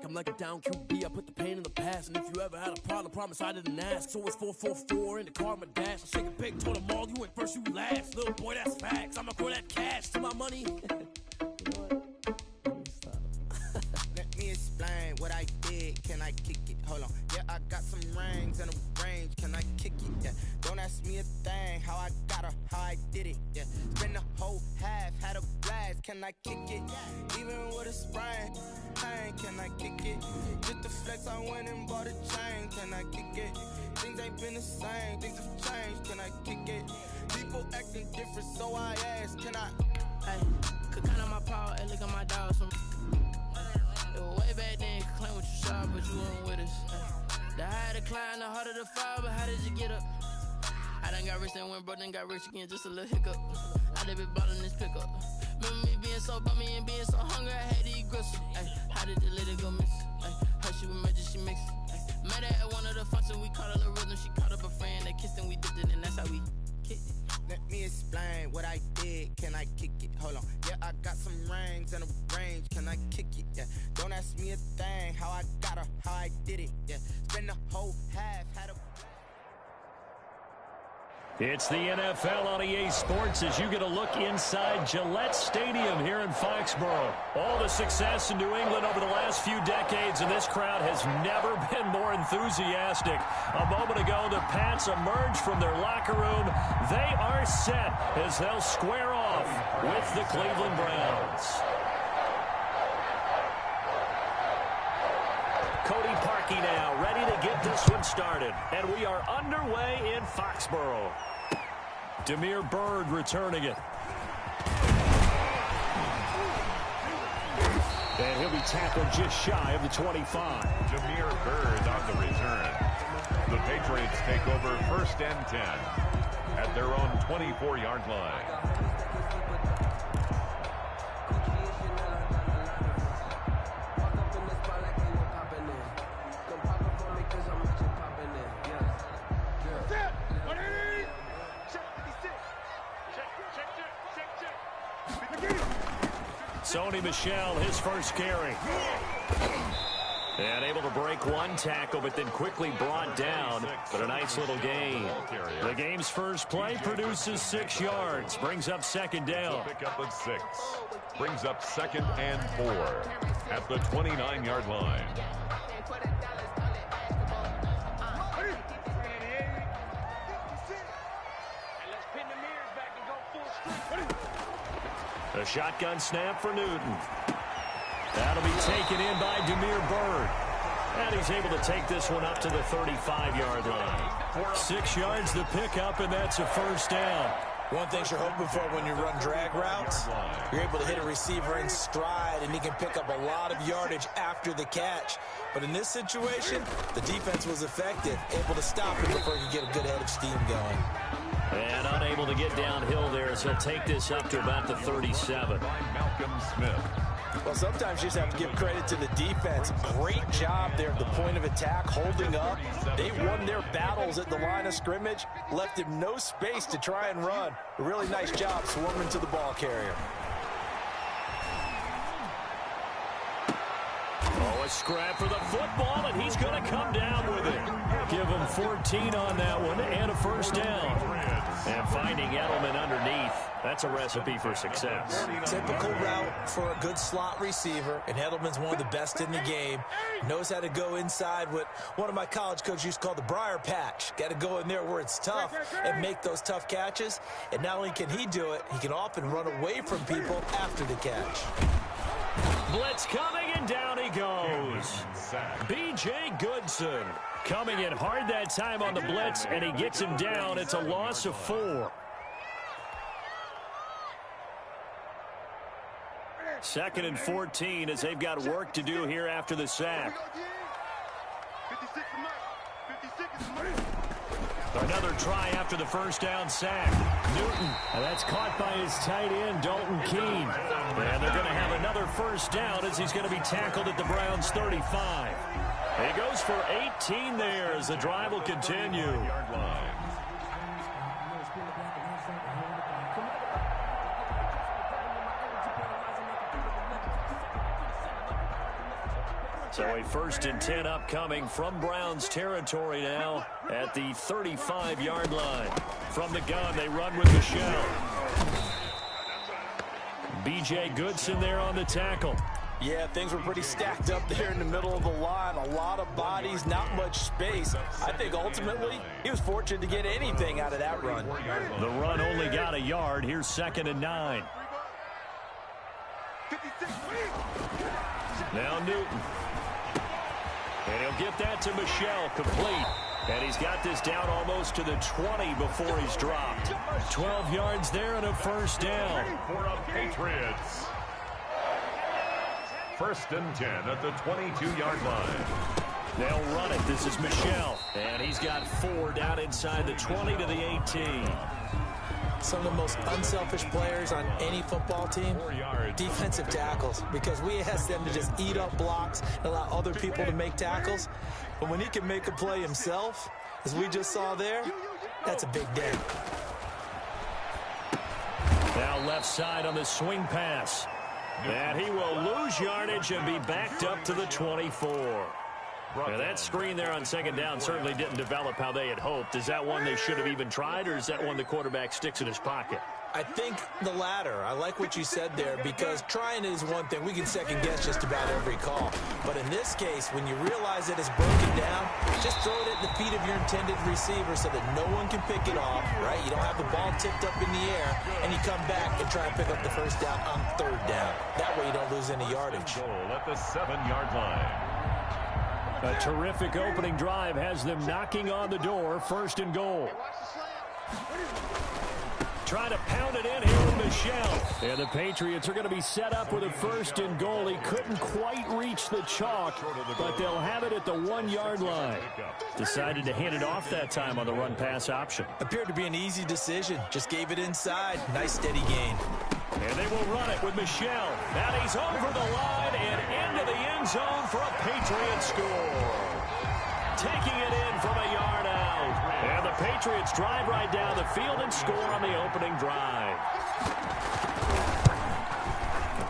back. I'm like a down QB. I put the pain in the past. And if you ever had a problem, promise I didn't ask. So it's 444 in the car, my dash. I'm shaking big, told them all, you went first, you last. Little boy, that's facts. I'ma throw that cash to my money. You know what? Let me explain what I did. Can I kick it? Hold on. Yeah, I got some rings and a range. Can I kick it? Yeah. Don't ask me a thing. How I got her, how I did it. Yeah. Spend the whole half, had a blast. Can I kick it? Even with a sprain. Pain, can I kick it? Just the flex, I went and bought a chain. Can I kick it? Things ain't been the same. Things have changed. Can I kick it? People acting different, so I ask. Can I? Hey, could count on my power and look at my dogs from. It was way back then, could claim what you saw, but you weren't with us. The higher the climb, the harder the fall, but how did you get up? I done got rich, then went broke, then got rich again, just a little hiccup. I done been bought in this pickup. Remember me being so bummy and being so hungry, I had to eat gristle. Ay, how did the lady go miss? Ay, her she was magic, she mixed. Ay, met her at one of the functions, we caught a little rhythm, she caught up a friend, they kissed and we dipped it, and that's how we kicked it. Let me explain what I did. Can I kick it? Hold on. Yeah, I got some rings and a range. Can I kick it? Yeah. Don't ask me a thing. How I got her, how I did it. Yeah. Spend the whole half, had a. It's the NFL on EA Sports as you get a look inside Gillette Stadium here in Foxborough. All the success in New England over the last few decades, and this crowd has never been more enthusiastic. A moment ago, the Pats emerged from their locker room. They are set as they'll square off with the Cleveland Browns. Cody Parkey now, ready to get this one started. And we are underway in Foxborough. Damiere Byrd returning it. And he'll be tackled just shy of the 25. Damiere Byrd on the return. The Patriots take over 1st and 10 at their own 24-yard line. Sony Michel, his first carry. And able to break one tackle, but then quickly brought down. But a nice little gain. The game's first play produces 6 yards. Brings up 2nd down. Pick up at 6. Brings up 2nd and 4 at the 29-yard line. A shotgun snap for Newton. That'll be taken in by Damiere Byrd. And he's able to take this one up to the 35-yard line. 6 yards the pickup, and that's a 1st down. One thing you're hoping for when you run drag routes, you're able to hit a receiver in stride, and he can pick up a lot of yardage after the catch. But in this situation, the defense was effective, able to stop him before he could get a good head of steam going. And unable to get downhill there as he'll take this up to about the 37. Malcolm Smith. Well, sometimes you just have to give credit to the defense. Great job there at the point of attack, holding up. They won their battles at the line of scrimmage, left him no space to try and run. A really nice job swarming to the ball carrier. Oh, a scrap for the football, and he's going to come down with it. Give him 14 on that one and a 1st down. And finding Edelman underneath, that's a recipe for success. Typical route for a good slot receiver, and Edelman's one of the best in the game. Knows how to go inside what one of my college coaches used to call the briar patch. Got to go in there where it's tough and make those tough catches. And not only can he do it, he can often run away from people after the catch. Blitz coming, and down he goes. B.J. Goodson coming in hard that time on the blitz, and he gets him down. It's a loss of 4. 2nd and 14 as they've got work to do here after the sack. Another try after the 1st down sack. Newton, and that's caught by his tight end, Dalton Keene. And they're going to have another 1st down as he's going to be tackled at the Browns' 35. He goes for 18 there as the drive will continue. So a 1st and 10 upcoming from Browns territory now at the 35-yard line. From the gun, they run with Michelle. B.J. Goodson there on the tackle. Yeah, things were pretty stacked up there in the middle of the line. A lot of bodies, not much space. I think ultimately he was fortunate to get anything out of that run. The run only got a yard. Here's 2nd and 9. Now Newton. And he'll get that to Michelle, complete. And he's got this down almost to the 20 before he's dropped. 12 yards there and a 1st down. For the Patriots. 1st and 10 at the 22-yard line. They'll run it. This is Michelle. And he's got 4 down inside the 20 to the 18. Some of the most unselfish players on any football team, defensive tackles, because we ask them to just eat up blocks and allow other people to make tackles. But when he can make a play himself, as we just saw there, that's a big day. Now left side on the swing pass. And he will lose yardage and be backed up to the 24. Now that screen there on 2nd down certainly didn't develop how they had hoped. Is that one they should have even tried, or is that one the quarterback sticks in his pocket? I think the latter. I like what you said there, because trying is one thing. We can second guess just about every call. But in this case, when you realize that it's broken down, just throw it at the feet of your intended receiver so that no one can pick it off, right? You don't have the ball tipped up in the air, and you come back and try and pick up the 1st down on 3rd down. That way you don't lose any yardage. Goal at the 7-yard line. A terrific opening drive has them knocking on the door. 1st and goal. Trying to pound it in here with Michelle. And the Patriots are going to be set up with a 1st and goal. He couldn't quite reach the chalk, but they'll have it at the 1-yard line. Decided to hand it off that time on the run-pass option. Appeared to be an easy decision. Just gave it inside. Nice steady gain. And they will run it with Michelle. And he's over the line and into the end zone for a Patriot score. Taking it in from a yard out. And the Patriots drive right down the field and score on the opening drive.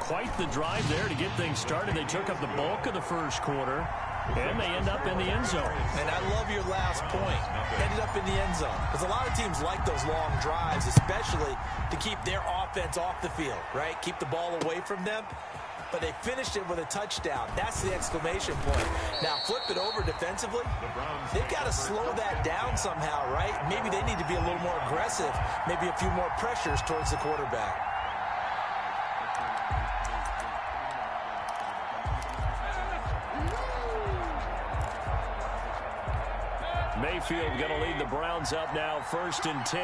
Quite the drive there to get things started. They took up the bulk of the 1st quarter, and they end up in the end zone. And I love your last point. Ended up in the end zone. Because a lot of teams like those long drives, especially to keep their offense off the field, right? Keep the ball away from them. But they finished it with a touchdown. That's the exclamation point. Now, flip it over defensively. They've got to slow that down somehow, right? Maybe they need to be a little more aggressive. Maybe a few more pressures towards the quarterback. Mayfield going to lead the Browns up now, 1st and 10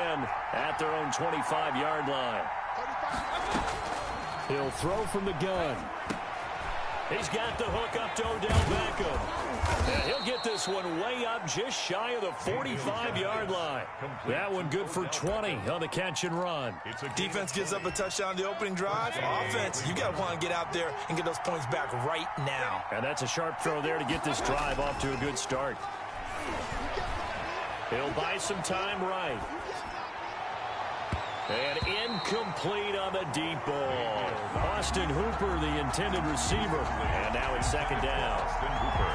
at their own 25-yard line. He'll throw from the gun. He's got the hook up to Odell Beckham. And he'll get this one way up just shy of the 45-yard line. That one good for 20 on the catch and run. Defense gives up a touchdown the opening drive. Offense, you got to want to get out there and get those points back right now. And that's a sharp throw there to get this drive off to a good start. He'll buy some time right. And incomplete on the deep ball. Austin Hooper, the intended receiver. And now it's 2nd down. Austin Hooper.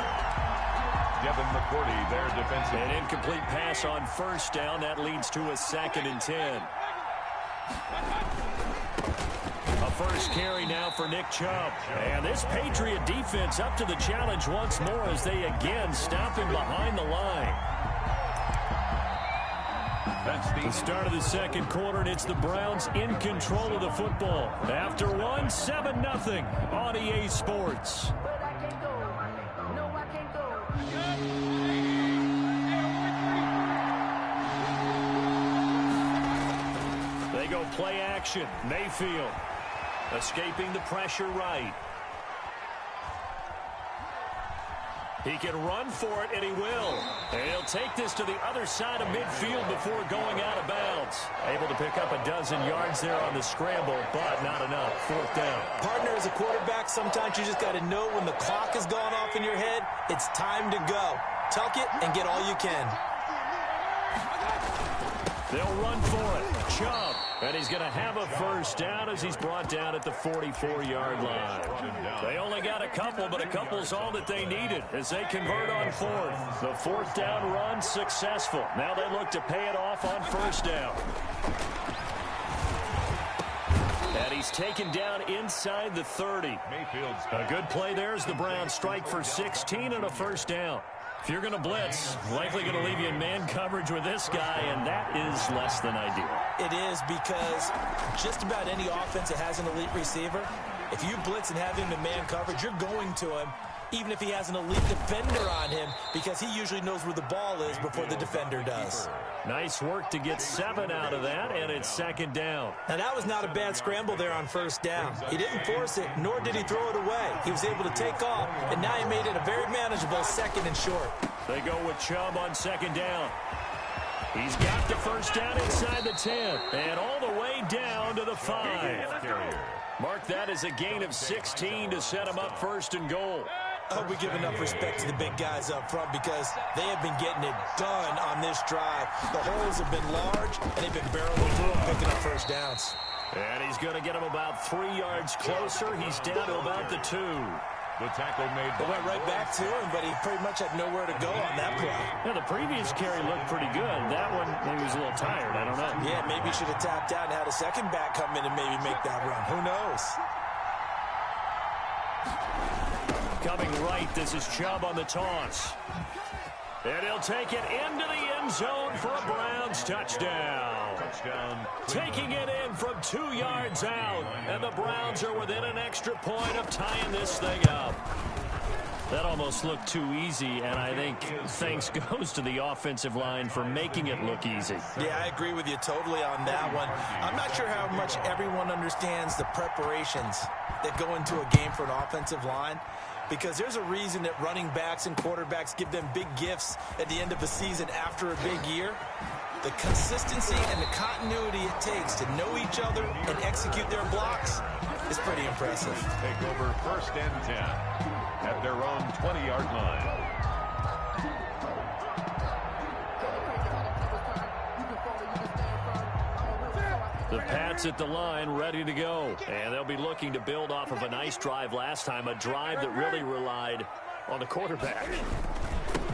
Devin McCourty there defensive. An incomplete pass on 1st down. That leads to a 2nd and 10. A 1st carry now for Nick Chubb. And this Patriot defense up to the challenge once more as they again stop him behind the line. That's The start of the 2nd quarter, and it's the Browns in control of the football. After one, 7-0 on EA Sports. They go play action. Mayfield escaping the pressure right. He can run for it, and he will. And he'll take this to the other side of midfield before going out of bounds. Able to pick up a dozen yards there on the scramble, but not enough. 4th down. Partner, as a quarterback, sometimes you just got to know when the clock has gone off in your head, it's time to go. Tuck it and get all you can. They'll run for it. Chubb. And he's going to have a first down as he's brought down at the 44-yard line. They only got a couple, but a couple's all that they needed as they convert on fourth. The fourth down run successful. Now they look to pay it off on first down. And he's taken down inside the 30. A good play there as the Browns strike for 16 and a first down. If you're going to blitz, likely going to leave you in man coverage with this guy, and that is less than ideal. It is, because just about any offense that has an elite receiver, if you blitz and have him in man coverage, you're going to him, even if he has an elite defender on him, because he usually knows where the ball is before the defender does. Nice work to get 7 out of that, and it's second down. Now, that was not a bad scramble there on first down. He didn't force it, nor did he throw it away. He was able to take off, and now he made it a very manageable second and short. They go with Chubb on second down. He's got the first down inside the 10, and all the way down to the 5. Mark that as a gain of 16 to set him up first and goal. I hope we give enough respect to the big guys up front, because they have been getting it done on this drive. The holes have been large, and they've been barreling through and picking up first downs. And he's going to get him about 3 yards closer. He's down to about the 2. The tackle made. It went right back to him, but he pretty much had nowhere to go on that play. Yeah, the previous carry looked pretty good. That one, maybe he was a little tired. I don't know. Yeah, maybe he should have tapped out and had a second back come in and maybe make that run. Who knows? Coming right, this is Chubb on the toss. And he'll take it into the end zone for a Browns touchdown. Taking it in from 2 yards out. And the Browns are within an extra point of tying this thing up. That almost looked too easy, and I think thanks goes to the offensive line for making it look easy. Yeah, I agree with you totally on that one. I'm not sure how much everyone understands the preparations that go into a game for an offensive line, because there's a reason that running backs and quarterbacks give them big gifts at the end of a season after a big year. The consistency and the continuity it takes to know each other and execute their blocks is pretty impressive. Take over first and 10 at their own 20-yard line. The Pats at the line, ready to go. And they'll be looking to build off of a nice drive last time, a drive that really relied on the quarterback.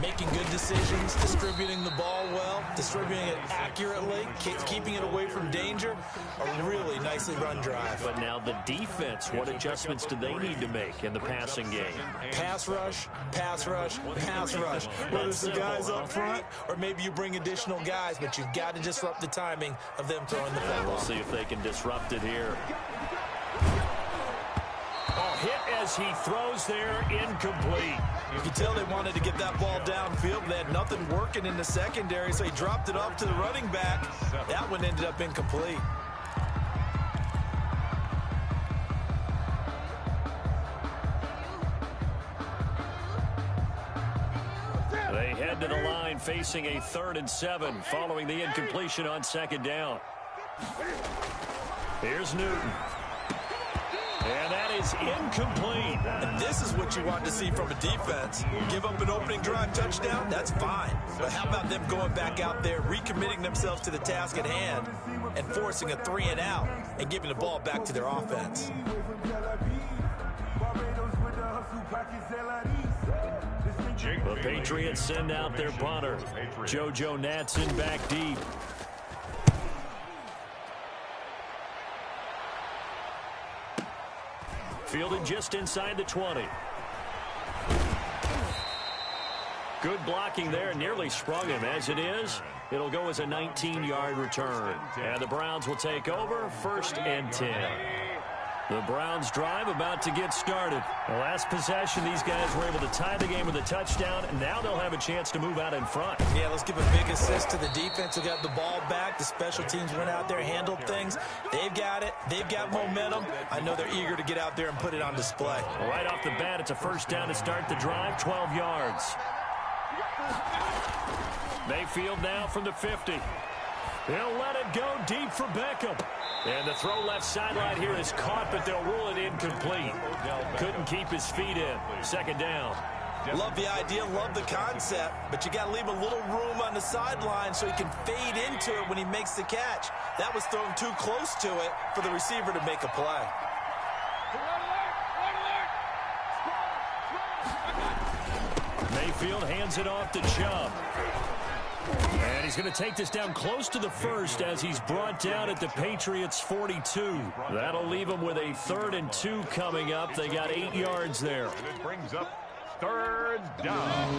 Making good decisions, distributing the ball well, distributing it accurately, keeping it away from danger. A really nicely run drive. But now the defense, what adjustments do they need to make in the passing game? Pass rush, pass rush, pass rush. Whether it's the guys up front or maybe you bring additional guys, but you've got to disrupt the timing of them throwing the football. We'll see if they can disrupt it here. Hit as he throws there, incomplete. You can tell they wanted to get that ball downfield. They had nothing working in the secondary, so he dropped it off to the running back. That one ended up incomplete. They head to the line facing a 3rd and 7 following the incompletion on second down. Here's Newton. And that is incomplete. And this is what you want to see from a defense. Give up an opening drive touchdown, that's fine. But how about them going back out there, recommitting themselves to the task at hand, and forcing a 3 and out and giving the ball back to their offense. The Patriots send out their punter. JoJo Natson back deep. Fielded just inside the 20. Good blocking there, nearly sprung him. As it is, it'll go as a 19-yard return. And the Browns will take over, 1st and 10. The Browns drive about to get started. The last possession, these guys were able to tie the game with a touchdown, and now they'll have a chance to move out in front. Yeah, let's give a big assist to the defense who got the ball back. The special teams went out there, handled things. They've got it. They've got momentum. I know they're eager to get out there and put it on display. Right off the bat, it's a first down to start the drive, 12 yards. Mayfield now from the 50. He'll let it go deep for Beckham. And the throw left sideline here is caught, but they'll rule it incomplete. Couldn't keep his feet in. Second down. Love the idea, love the concept, but you got to leave a little room on the sideline so he can fade into it when he makes the catch. That was thrown too close to it for the receiver to make a play. Mayfield hands it off to Chubb. And he's going to take this down close to the first as he's brought down at the Patriots' 42. That'll leave him with a 3rd and 2 coming up. They got 8 yards there. And it brings up 3rd down.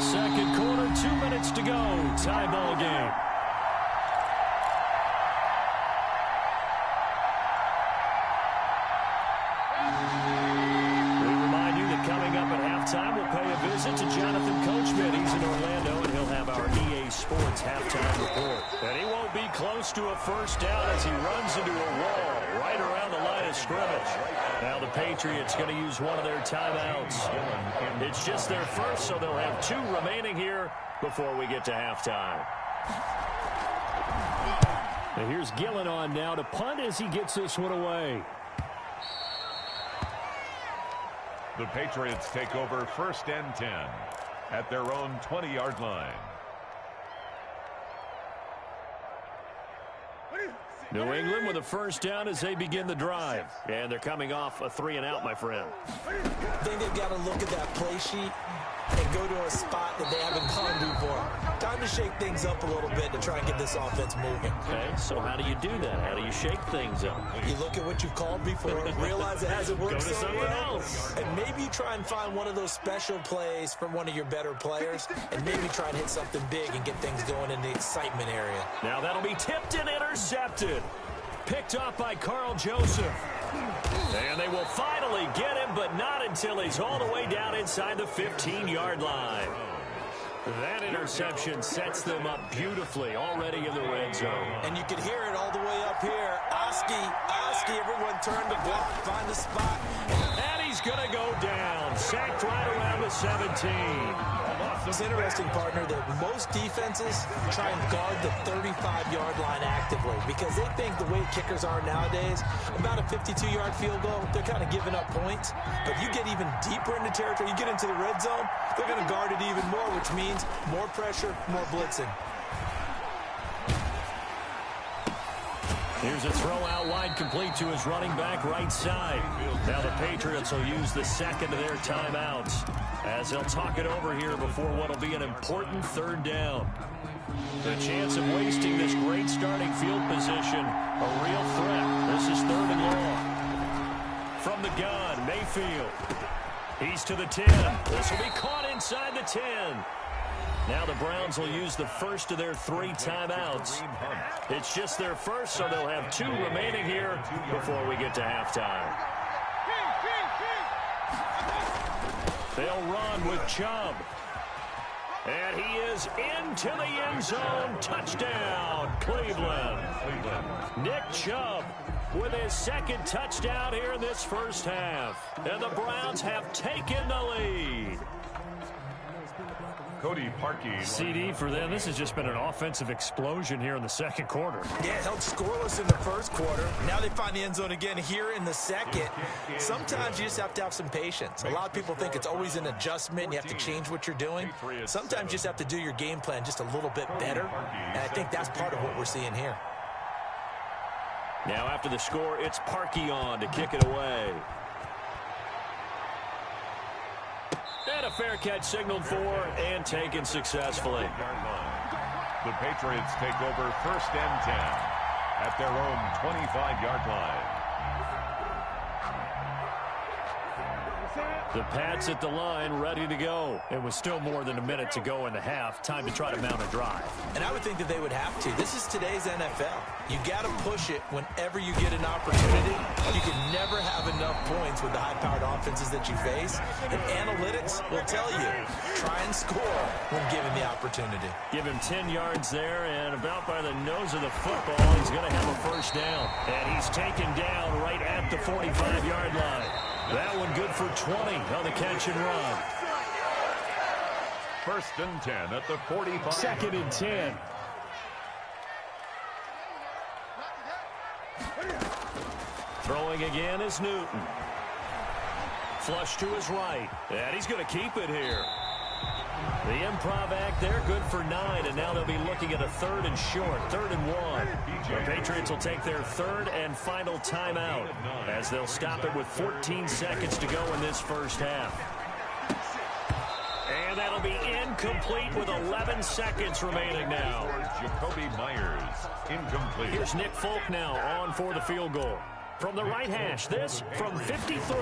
Second quarter, 2 minutes to go. Tie ball game. Time we'll pay a visit to Jonathan Coachman. He's in Orlando, and he'll have our EA Sports halftime report. And he won't be close to a first down as he runs into a wall right around the line of scrimmage. Now the Patriots going to use one of their timeouts. It's just their first, so they'll have 2 remaining here before we get to halftime. And here's Gillen on now to punt as he gets this one away. The Patriots take over 1st and 10 at their own 20-yard line. New England with a first down as they begin the drive. And they're coming off a 3-and-out, my friend. I think they've got to look at that play sheet and go to a spot that they haven't gone to before. Time to shake things up a little bit to try and get this offense moving. Okay, so how do you do that? How do you shake things up? You look at what you've called before, realize it hasn't worked so well, and maybe you try and find one of those special plays from one of your better players, and maybe try and hit something big and get things going in the excitement area. Now that'll be tipped and intercepted. Picked off by Carl Joseph. And they will finally get him, but not until he's all the way down inside the 15-yard line. That interception sets them up beautifully already in the red zone. And you can hear it all the way up here. Oski, everyone turn to block, find the spot. And he's going to go down. Sacked right around the 17. It's interesting, partner, that most defenses try and guard the 35-yard line actively because they think the way kickers are nowadays, about a 52-yard field goal, they're kind of giving up points. But you get even deeper into territory, you get into the red zone, they're going to guard it even more, which means more pressure, more blitzing. Here's a throw out wide, complete to his running back right side. Now the Patriots will use the second of their timeouts as they'll talk it over here before what will be an important 3rd down. The chance of wasting this great starting field position, a real threat. This is 3rd and long. From the gun, Mayfield. He's to the 10. This will be caught inside the 10. Now the Browns will use the first of their 3 timeouts. It's just their first, so they'll have 2 remaining here before we get to halftime. They'll run with Chubb. And he is into the end zone. Touchdown, Cleveland. Nick Chubb with his 2nd touchdown here in this first half. And the Browns have taken the lead. Cody Parkey. CD for them. This has just been an offensive explosion here in the second quarter. Yeah, held scoreless in the first quarter. Now they find the end zone again here in the second. Sometimes you just have to have some patience. A lot of people think it's always an adjustment. You have to change what you're doing. Sometimes you just have to do your game plan just a little bit better. And I think that's part of what we're seeing here. Now after the score, it's Parkey on to kick it away. And a fair catch signaled for and taken successfully. The Patriots take over 1st and 10 at their own 25-yard line. The Pats at the line, ready to go. It was still more than a minute to go in the half. Time to try to mount a drive. And I would think that they would have to. This is today's NFL. You got to push it whenever you get an opportunity. You can never have enough points with the high-powered offenses that you face. And analytics will tell you, try and score when given the opportunity. Give him 10 yards there, and about by the nose of the football, he's going to have a first down. And he's taken down right at the 45-yard line. That one good for 20 on the catch and run. 1st and 10 at the 45. 2nd and 10. Throwing again is Newton. flush to his right. And he's going to keep it here. The improv act there, good for 9, and now they'll be looking at a 3rd and short, 3rd and 1. The Patriots will take their 3rd and final timeout as they'll stop it with 14 seconds to go in this first half. And that'll be incomplete with 11 seconds remaining now. Jacoby Myers, incomplete. Here's Nick Folk now on for the field goal. From the right hash, this from 53.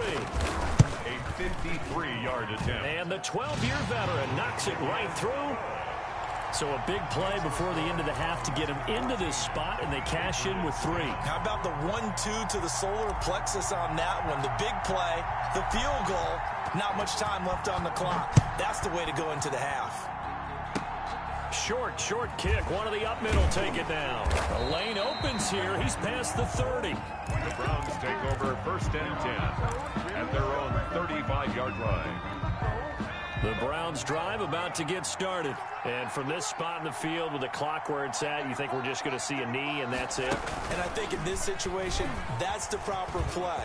A 53-yard attempt. And the 12-year veteran knocks it right through. So a big play before the end of the half to get him into this spot, and they cash in with 3. How about the 1-2 to the solar plexus on that one? The big play, the field goal, not much time left on the clock. That's the way to go into the half. Short kick. One of the up middle take it down. The lane opens here. He's past the 30. The Browns take over 1st and 10 at their own 35-yard line. The Browns drive about to get started. And from this spot in the field with the clock where it's at, you think we're just going to see a knee and that's it? And I think in this situation, that's the proper play.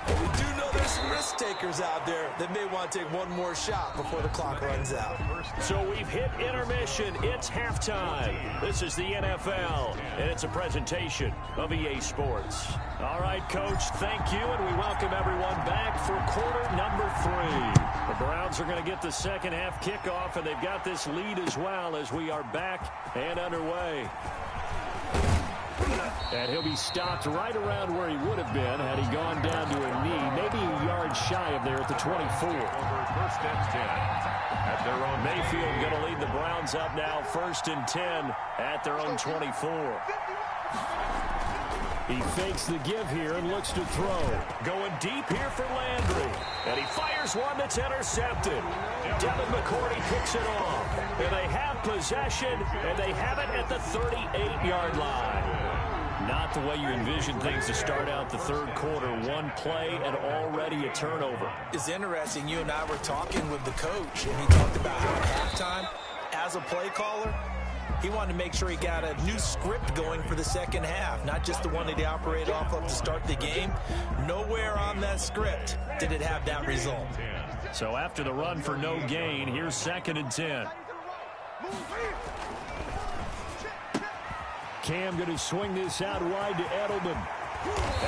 But we do know there's some risk takers out there that may want to take one more shot before the clock runs out. So we've hit intermission. It's halftime. This is the NFL, and it's a presentation of EA Sports. All right, Coach, thank you, and we welcome everyone back for quarter number 3. The Browns are going to get the second half kickoff, and they've got this lead as well as we are back and underway. And he'll be stopped right around where he would have been had he gone down to a knee, maybe a yard shy of there at the 24. Over 1st and 10 at their own. Mayfield going to lead the Browns up now 1st and 10 at their own 24. He fakes the give here and looks to throw. Going deep here for Landry. And he fires one that's intercepted. Devin McCourty picks it off. And they have possession, and they have it at the 38-yard line. Not the way you envision things to start out the third quarter. One play and already a turnover. It's interesting. You and I were talking with the coach, and he talked about how at halftime, as a play caller, he wanted to make sure he got a new script going for the second half, not just the one that he operated off of to start the game. Nowhere on that script did it have that result. So after the run for no gain, here's 2nd and 10. Cam going to swing this out wide to Edelman.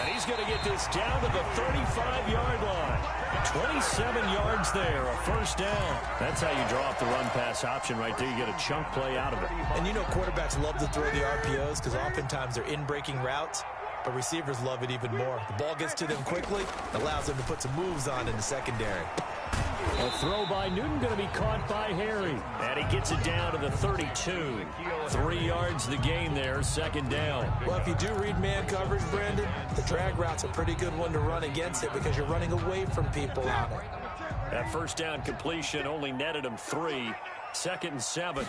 And he's going to get this down to the 35-yard line. 27 yards there, a 1st down. That's how you draw up the run-pass option right there. You get a chunk play out of it. And you know quarterbacks love to throw the RPOs because oftentimes they're in-breaking routes, but receivers love it even more. The ball gets to them quickly, allows them to put some moves on in the secondary. A throw by Newton going to be caught by Harry. And he gets it down to the 32. 3 yards the gain there, 2nd down. Well, if you do read man coverage, Brandon, the drag route's a pretty good one to run against it because you're running away from people on it. That 1st down completion only netted him 3. 2nd and 7.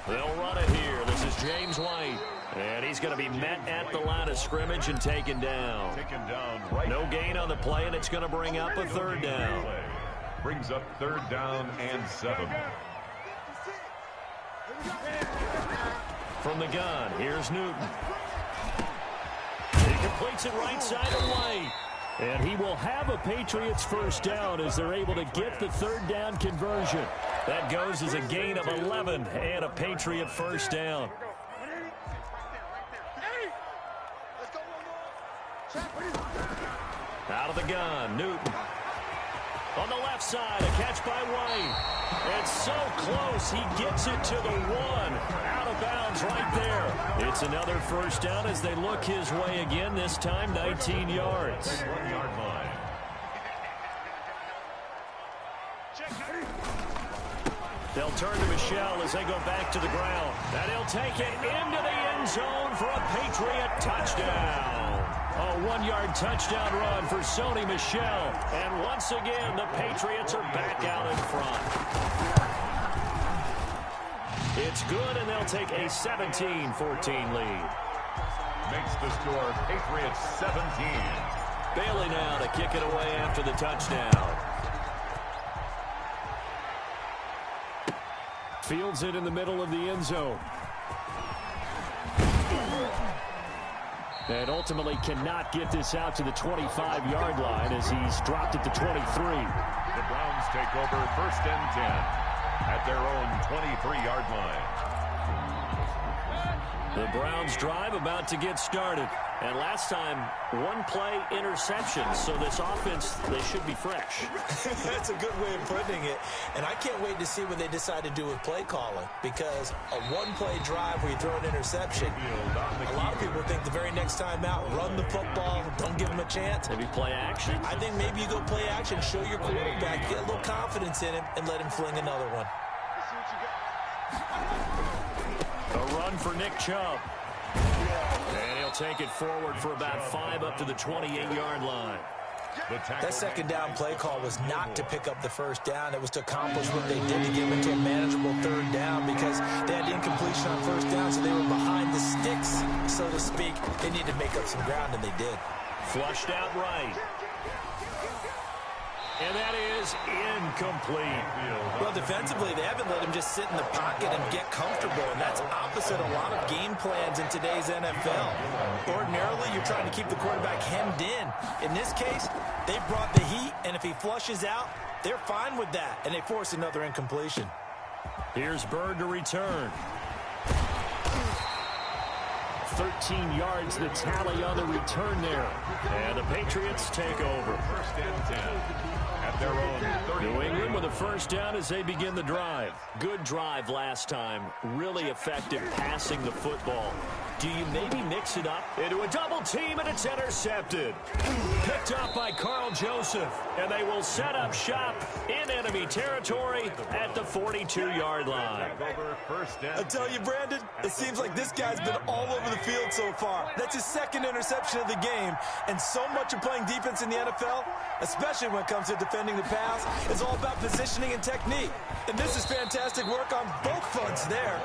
They'll run it here. This is James White. And he's going to be met at the line of scrimmage and taken down. Right. No gain on the play, and it's going to bring up a 3rd down. Brings up 3rd down and 7. From the gun, here's Newton. He completes it right side of White. And he will have a Patriots 1st down as they're able to get the 3rd down conversion. That goes as a gain of 11 and a Patriot 1st down. Out of the gun, Newton. On the left side, a catch by White. And so close, he gets it to the 1. Out of bounds right there. It's another 1st down as they look his way again, this time 19 yards. 1-yard line. They'll turn to Michel as they go back to the ground. And he'll take it into the end zone for a Patriot touchdown. A 1-yard touchdown run for Sony Michel. And once again, the Patriots are back out in front. It's good, and they'll take a 17-14 lead. Makes the score Patriots 17. Bailey now to kick it away after the touchdown. Fields it in the middle of the end zone. And ultimately cannot get this out to the 25-yard line as he's dropped it to 23. The Browns take over 1st and 10 at their own 23-yard line. The Browns drive about to get started. And last time, one play interception. So this offense, they should be fresh. That's a good way of putting it. And I can't wait to see what they decide to do with play calling. Because a one-play drive where you throw an interception, a lot of people think the very next time out, run the football, don't give them a chance. Maybe play action. I think maybe you go play action, show your quarterback, get a little confidence in him, and let him fling another one. A run for Nick Chubb. And he'll take it forward for about 5 up to the 28-yard line. That second down play call was not to pick up the first down. It was to accomplish what they did to get into a manageable third down because they had incompletion on first down, so they were behind the sticks, so to speak. They needed to make up some ground, and they did. Flushed out right. And that is incomplete. Well, defensively, they haven't let him just sit in the pocket and get comfortable, and that's opposite a lot of game plans in today's NFL. Ordinarily, you're trying to keep the quarterback hemmed in. In this case, they brought the heat, and if he flushes out, they're fine with that, and they force another incompletion. Here's Bird to return. 13 yards the tally on the return there. And the Patriots take over. 1st and 10 at their own 30. New England with a first down as they begin the drive. Good drive last time. Really effective passing the football. Do you maybe mix it up into a double team, and it's intercepted? Picked up by Carl Joseph, and they will set up shop in enemy territory at the 42-yard line. I tell you, Brandon, it seems like this guy's been all over the field so far. That's his second interception of the game, and so much of playing defense in the NFL, especially when it comes to defending the pass, is all about positioning and technique. And this is fantastic work on both fronts there.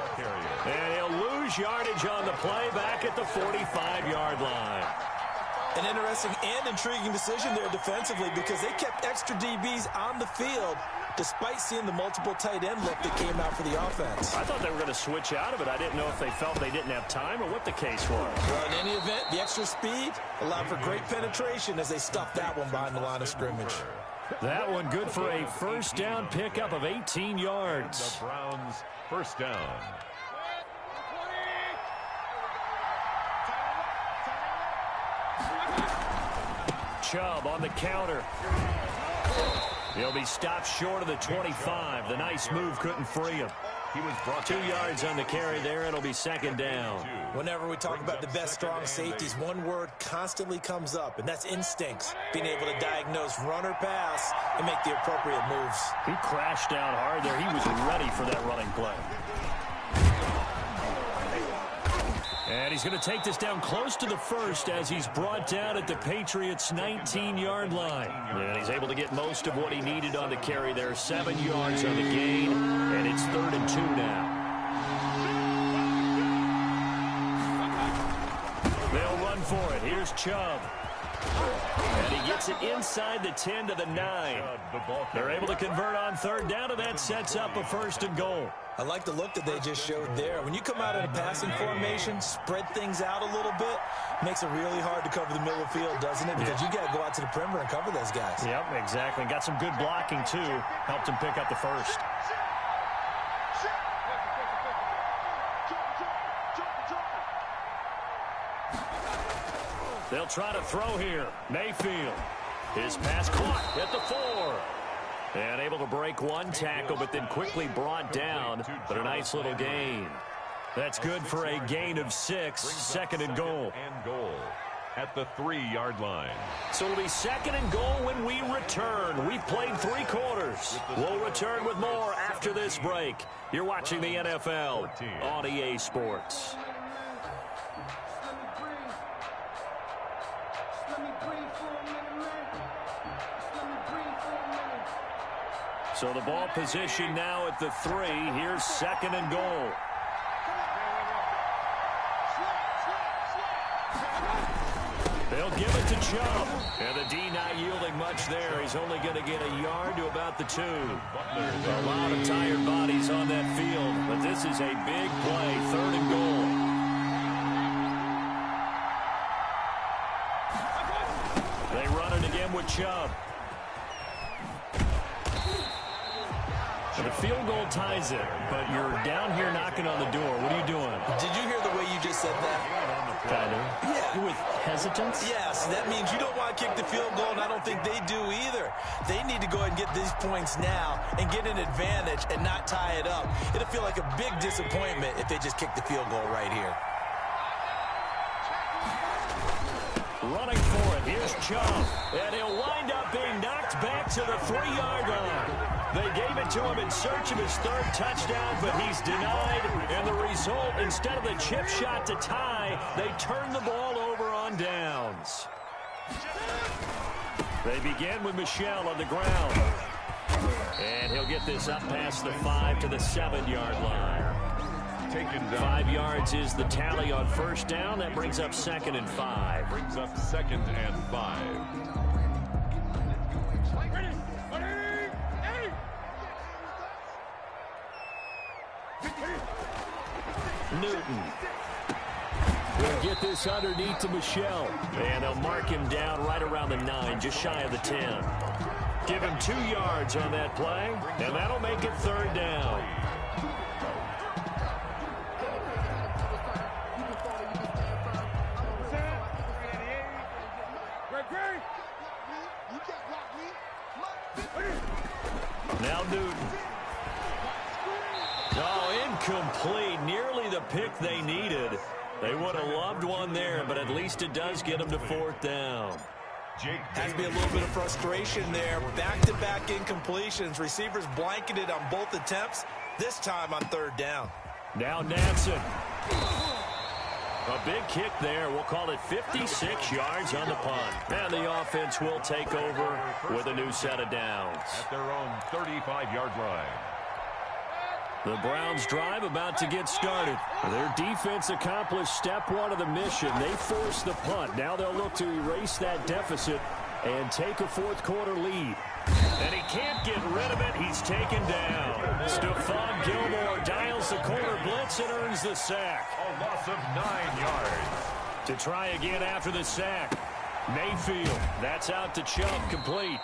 And he'll lose yardage on the play back at the 45-yard line. An interesting and intriguing decision there defensively because they kept extra DBs on the field despite seeing the multiple tight end look that came out for the offense. I thought they were going to switch out of it. I didn't know if they felt they didn't have time or what the case was. Well, in any event, the extra speed allowed for great penetration as they stuffed that one behind the line of scrimmage. That one good for a first down pickup of 18 yards. The Browns first down. Chubb on the counter. He'll be stopped short of the 25. The nice move couldn't free him. He was brought 2 yards on the carry there. It'll be second down. Whenever we talk about the best strong safeties, one word constantly comes up, and that's instincts. Being able to diagnose run or pass and make the appropriate moves. He crashed down hard there. He was ready for that running play. And he's going to take this down close to the first as he's brought down at the Patriots' 19-yard line. And he's able to get most of what he needed on the carry there. 7 yards on the gain, and it's 3rd and 2 now. They'll run for it. Here's Chubb. And he gets it inside the 10 to the 9. They're able to convert on third down, and that sets up a 1st and goal. I like the look that they just showed there. When you come out in a passing formation, spread things out a little bit, makes it really hard to cover the middle of the field, doesn't it? Because you got to go out to the perimeter and cover those guys. Yep, exactly. Got some good blocking, too. Helped him pick up the first. They'll try to throw here. Mayfield. His pass caught at the 4. And able to break one tackle, but then quickly brought down. But a nice little gain. That's good for a gain of 6. 2nd and goal. And goal at the 3-yard line. So it'll be 2nd and goal when we return. We've played 3 quarters. We'll return with more after this break. You're watching the NFL on EA Sports. So the ball position now at the 3. Here's 2nd and goal. They'll give it to Chubb. And the D not yielding much there. He's only going to get a yard to about the 2. A lot of tired bodies on that field. But this is a big play. 3rd and goal. Chubb. And the field goal ties it, but you're down here knocking on the door. What are you doing? Did you hear the way you just said that? Kind of. Yeah. With hesitance? Yes, that means you don't want to kick the field goal, and I don't think they do either. They need to go ahead and get these points now and get an advantage and not tie it up. It'll feel like a big disappointment if they just kick the field goal right here. Running for it. Here's Chubb. And he'll wind up being knocked back to the 3-yard line. They gave it to him in search of his third touchdown, but he's denied. And the result, instead of the chip shot to tie, they turn the ball over on downs. They begin with Michel on the ground. And he'll get this up past the 5 to the 7-yard line. Taken down. 5 yards is the tally on first down. That brings up 2nd and 5. Brings up 2nd and 5. Newton will get this underneath to Michel. And they'll mark him down right around the 9, just shy of the 10. Give him 2 yards on that play, and that'll make it 3rd down. Now Newton. Oh, incomplete. Nearly the pick they needed. They would have loved one there, but at least it does get them to 4th down. Has to be a little bit of frustration there. Back-to-back incompletions. Receivers blanketed on both attempts, this time on 3rd down. Now Nansen. A big kick there. We'll call it 56 yards on the punt. And the offense will take over with a new set of downs. At their own 35-yard line. The Browns' drive about to get started. Their defense accomplished step 1 of the mission. They forced the punt. Now they'll look to erase that deficit and take a 4th quarter lead. And he can't get rid of it. He's taken down. Stephon Gilmore dials the corner blitz and earns the sack. A loss of 9 yards. To try again after the sack. Mayfield. That's out to Chubb, complete.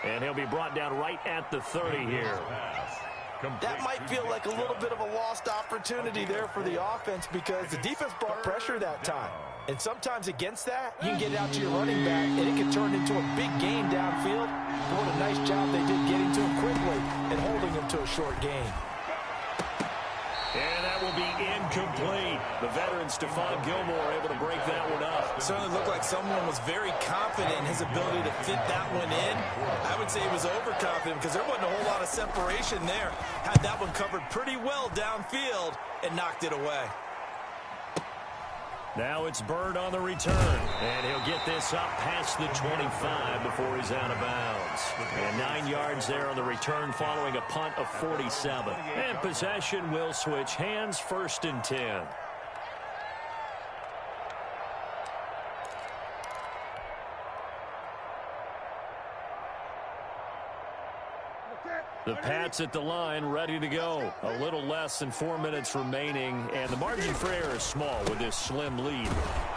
And he'll be brought down right at the 30 here. That might feel like a little bit of a lost opportunity there for the offense because the defense brought pressure that time. And sometimes against that, you can get out to your running back, and it can turn into a big gain downfield. But what a nice job they did getting to him quickly and holding him to a short gain. And that will be incomplete. The veteran Stephon Gilmore able to break that one up. It certainly looked like someone was very confident in his ability to fit that one in. I would say he was overconfident because there wasn't a whole lot of separation there. Had that one covered pretty well downfield and knocked it away. Now it's Bird on the return. And he'll get this up past the 25 before he's out of bounds. And 9 yards there on the return following a punt of 47. And possession will switch hands, 1st and 10. The Pats at the line, ready to go. A little less than 4 minutes remaining, and the margin for error is small with this slim lead.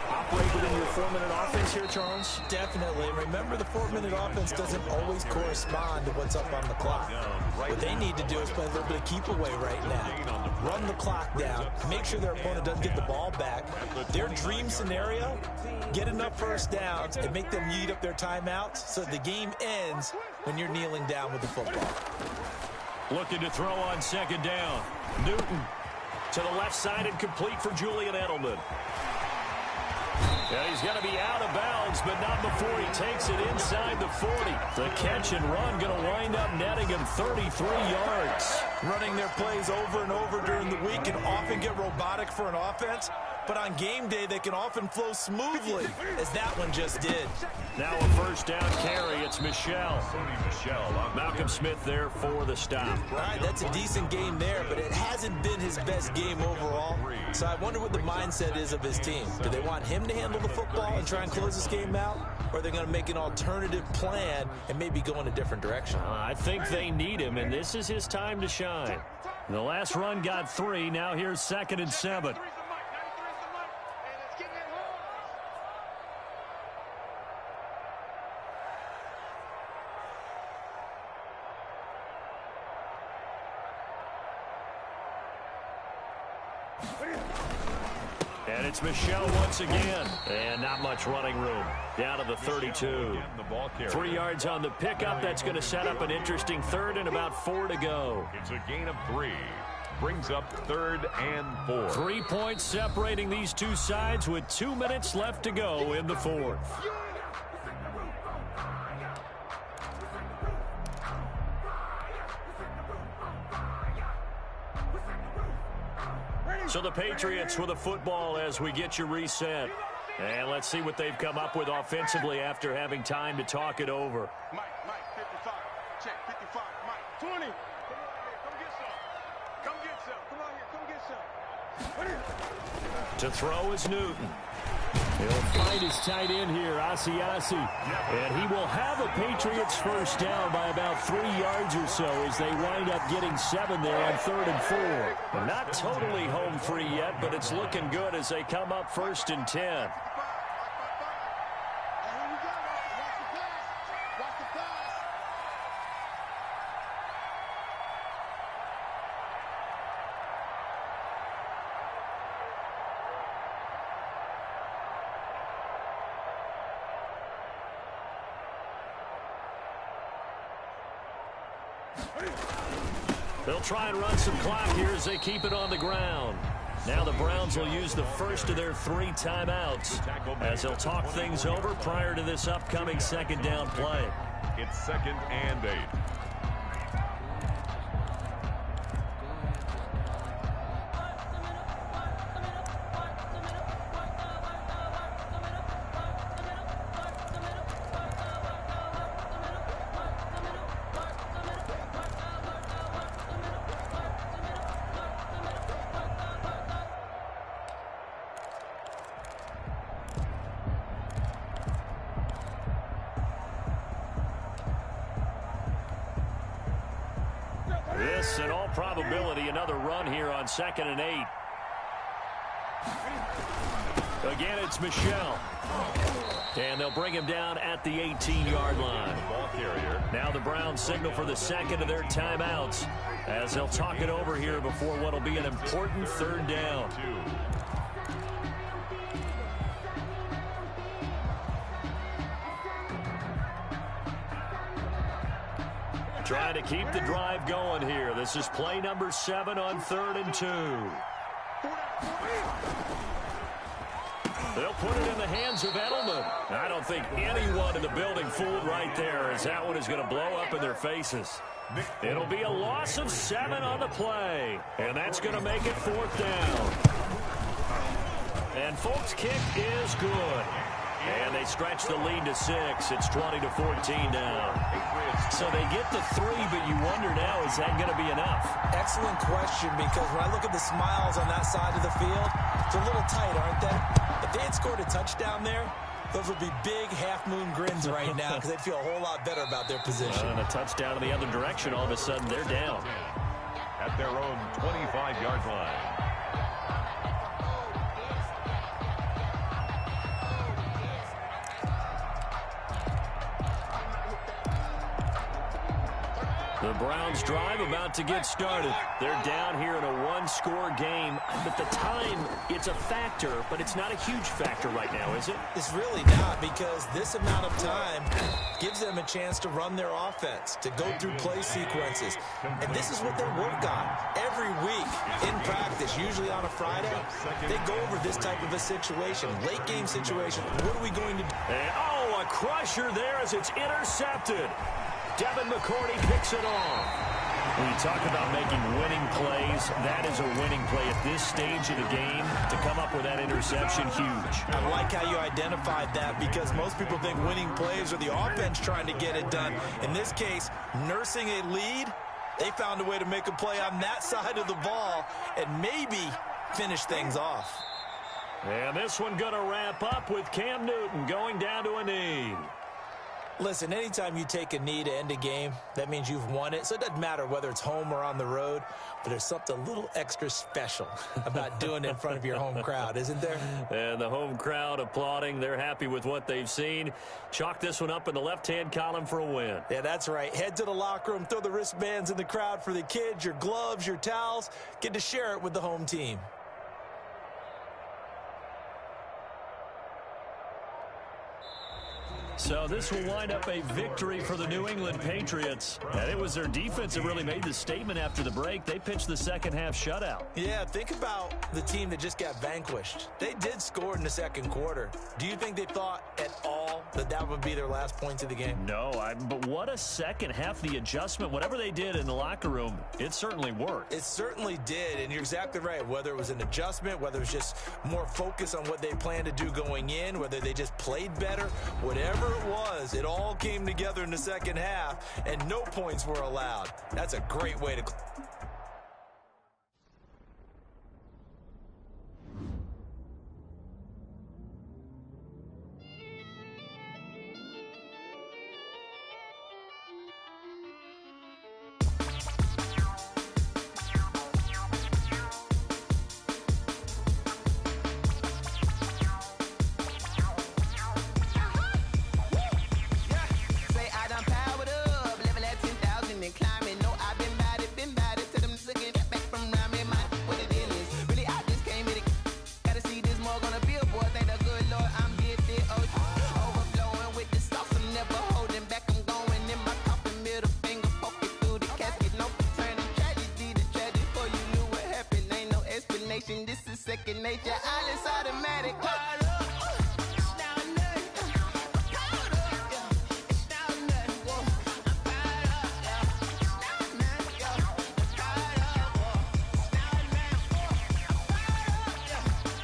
Operate within your 4-minute offense here, Charles? Definitely. Remember, the 4-minute offense doesn't always correspond to what's up on the clock. What they need to do is play a little bit of keep away right now. Run the clock down. Make sure their opponent doesn't get the ball back. Their dream scenario, get enough first downs and make them eat up their timeouts so the game ends when you're kneeling down with the football. Looking to throw on 2nd down. Newton to the left side and complete for Julian Edelman. Yeah, he's going to be out of bounds, but not before he takes it inside the 40. The catch and run going to wind up netting him 33 yards. Running their plays over and over during the week can often get robotic for an offense, but on game day they can often flow smoothly, as that one just did. Now a 1st down carry. It's Michel. Malcolm Smith there for the stop. All right, that's a decent game there, but it hasn't been his best game overall. So I wonder what the mindset is of his team. Do they want him to handle the football and try and close this game out? Or are they going to make an alternative plan and maybe go in a different direction? I think they need him, and this is his time to shine. The last run got 3. Now here's 2nd and 7. And it's Michel once again. And not much running room. Down to the 32. 3 yards on the pickup. That's going to set up an interesting third and about 4 to go. It's a gain of 3. Brings up 3rd and 4. 3 points separating these two sides with 2 minutes left to go in the 4th. So the Patriots with a football as we get you reset. And let's see what they've come up with offensively after having time to talk it over. Mike, 55. Check, 55. Mike, 20. Come get some. Come on here, come get some. To throw is Newton. He'll find his tight end here, Asiasi. And he will have a Patriots first down by about 3 yards or so as they wind up getting 7 there on 3rd and 4. Not totally home free yet, but it's looking good as they come up 1st and 10. They'll try and run some clock here as they keep it on the ground. Now the Browns will use the first of their 3 timeouts as they'll talk things over prior to this upcoming 2nd down play. It's 2nd and 8. This, in all probability, another run here on 2nd and 8. Again, it's Michel. And they'll bring him down at the 18-yard line. Ball carrier. Now the Browns signal for the 2nd of their timeouts as they'll talk it over here before what will be an important 3rd down. Trying to keep the drive going here. This is play number 7 on 3rd and 2. They'll put it in the hands of Edelman. I don't think anyone in the building fooled right there, as that one is going to blow up in their faces. It'll be a loss of 7 on the play, and that's going to make it 4th down. And Folk's kick is good. And they stretch the lead to 6. It's 20-14 now. So they get to 3, but you wonder now, is that going to be enough? Excellent question, because when I look at the smiles on that side of the field, it's a little tight, aren't they? If they had scored a touchdown there, those would be big half-moon grins right now because they'd feel a whole lot better about their position. And a touchdown in the other direction, all of a sudden they're down. At their own 25-yard line. The Browns drive about to get started. They're down here in a 1-score game. But the time, it's a factor, but it's not a huge factor right now, is it? It's really not, because this amount of time gives them a chance to run their offense, to go through play sequences. And this is what they work on every week in practice, usually on a Friday. They go over this type of a situation, late game situation. What are we going to do? And, oh, a crusher there as it's intercepted. Devin McCourty picks it off. When you talk about making winning plays, that is a winning play at this stage of the game. To come up with that interception, huge. I like how you identified that, because most people think winning plays are the offense trying to get it done. In this case, nursing a lead, they found a way to make a play on that side of the ball and maybe finish things off. And this one going to wrap up with Cam Newton going down to a knee. Listen, anytime you take a knee to end a game, that means you've won it. So it doesn't matter whether it's home or on the road, but there's something a little extra special about doing it in front of your home crowd, isn't there? And the home crowd applauding. They're happy with what they've seen. Chalk this one up in the left-hand column for a win. Yeah, that's right. Head to the locker room, throw the wristbands in the crowd for the kids, your gloves, your towels. Get to share it with the home team. So this will wind up a victory for the New England Patriots. And it was their defense that really made the statement after the break. They pitched the second half shutout. Yeah, think about the team that just got vanquished. They did score in the second quarter. Do you think they thought at all that that would be their last points of the game? No, but what a second half. The adjustment, whatever they did in the locker room, it certainly worked. It certainly did, and you're exactly right. Whether it was an adjustment, whether it was just more focus on what they planned to do going in, whether they just played better, whatever it was, it all came together in the second half, and no points were allowed. That's a great way to... This is second nature. All is automatic.